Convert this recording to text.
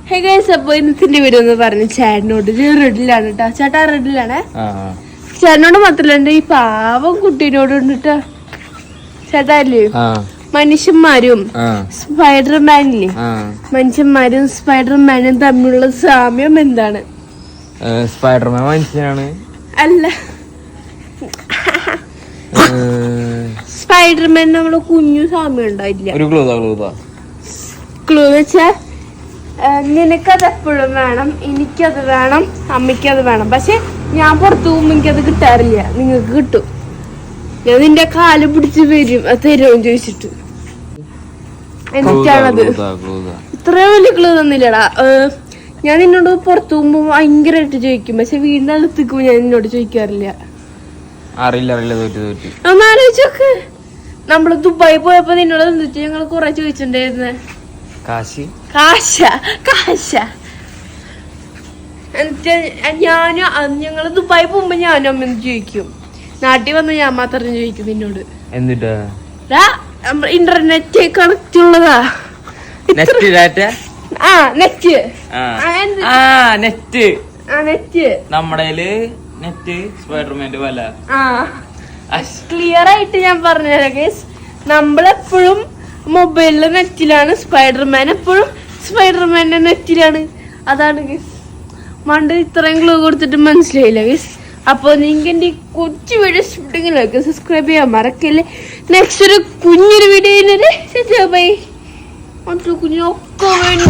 Hey guys, അപ്പൊ ഇന്നത്തെ video എന്ന് പറഞ്ഞ ചേട്ടനോട് റെഡിലാണ് കേട്ടോ. ചേട്ടാ റെഡിലാണേ. ചേട്ടനോട് മാത്രല്ല ഈ പാവം കുട്ടീനോട് ഉണ്ടിട്ടോ. ചേട്ടാ അല്ലേ മനുഷ്യന്മാരും സ്പൈഡർമാനില്ലേ, മനുഷ്യന്മാരും സ്പൈഡർമാനും തമ്മിലുള്ള സാമ്യം എന്താണ്? സ്പൈഡർമാൻ മനുഷ്യനാണ്. അല്ല, സ്പൈഡർമാൻ നമ്മളെ കുഞ്ഞു സാമ്യം ഉണ്ടായില്ല. ക്ലൂ വെച്ചാ നിനക്കത് എപ്പോഴും വേണം, എനിക്കത് വേണം, അമ്മയ്ക്കത് വേണം. പക്ഷെ ഞാൻ പുറത്തു പോകുമ്പോ എനിക്കത് കിട്ടാറില്ല, നിങ്ങൾക്ക് കിട്ടും. ഞാൻ നിന്റെ കാല് പിടിച്ച് വരും, അത് തരുമോ ചോദിച്ചിട്ട്. എനിക്കാണത്. ഇത്രയും വലിയ ക്ലൂ തന്നില്ലടാ. ഞാൻ നിന്നോട് പുറത്തു പോകുമ്പോ ഭയങ്കരമായിട്ട് ചോദിക്കും, പക്ഷെ വീടിന്റെ അടുത്തേക്ക് ഞാൻ നിന്നോട് ചോദിക്കാറില്ല. ഒന്ന് ആലോചിച്ചോക്ക്, നമ്മള് ദുബായി പോയപ്പോ നിന്നോട് എന്നിട്ട് ഞങ്ങൾ കൊറേ ചോദിച്ചിട്ടുണ്ടായിരുന്നേ. ഞങ്ങള് ദുബായി പോകുമ്പോ ഞാനും അമ്മ ചോദിക്കും, നാട്ടിൽ വന്ന് ഞാൻ മാത്രം ചോദിക്കും നിന്നോട്. എന്നിട്ടാ ഇന്റർനെറ്റ് കണക്ട് ഉള്ളതാ. ക്ലിയർ ആയിട്ട് ഞാൻ പറഞ്ഞുതരാം ഗൈസ്. നമ്മളെപ്പോഴും മൊബൈലിലെ നെറ്റിലാണ്, സ്പൈഡർമാൻ എപ്പോഴും സ്പൈഡർമാന്റെ നെറ്റിലാണ്. അതാണ് ഗൈസ്. മണ്ട് ഇത്രയും ക്ലൂ കൊടുത്തിട്ട് മനസ്സിലായില്ല ഗൈസ്. അപ്പോൾ നിങ്ങൾക്ക് എൻ്റെ കൊച്ചു വീഡിയോ ഇഷ്ടപ്പെട്ടെങ്കിലൊക്കെ സബ്സ്ക്രൈബ് ചെയ്യാൻ മറക്കല്ലേ. നെക്സ്റ്റ് ഒരു കുഞ്ഞൊരു വീഡിയോ ബൈ. കുഞ്ഞൊക്കെ വേണ്ടി